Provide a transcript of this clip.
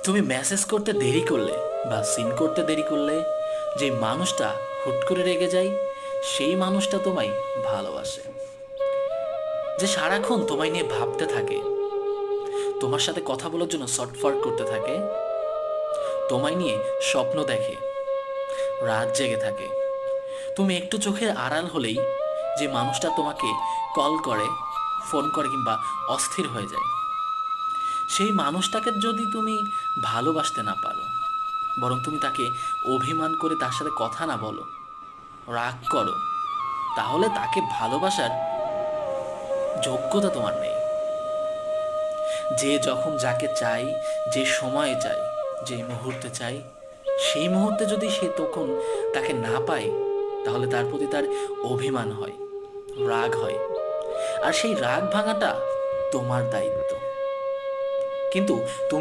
তুমি মেসেজ করতে দেরি করলে বা সিন করতে দেরি করলে যে মানুষটা হুট করে রেগে যায়, সেই মানুষটা তোমায় ভালোবাসে। যে সারাক্ষণ তোমায় নিয়ে ভাবতে থাকে, তোমার সাথে কথা বলার জন্য শর্টফাট করতে থাকে, তোমায় নিয়ে স্বপ্ন দেখে, রাত জেগে থাকে। তুমি একটু চোখের আড়াল হলেই যে মানুষটা তোমাকে কল করে, ফোন করে কিংবা অস্থির হয়ে যায়, সেই মানুষটাকে যদি তুমি ভালোবাসতে না পারো, বরং তুমি তাকে অভিমান করে তার সাথে কথা না বলো, রাগ করো, তাহলে তাকে ভালোবাসার যোগ্যতা তোমার নেই। যে যখন যাকে চাই, যে সময়ে চাই, যে মুহূর্তে চাই, সেই মুহূর্তে যদি সে তখন তাকে না পায়, তাহলে তার প্রতি তার অভিমান হয়, রাগ হয়। আর সেই রাগ ভাঙাটা তোমার দায়িত্ব। কিন্তু তুমি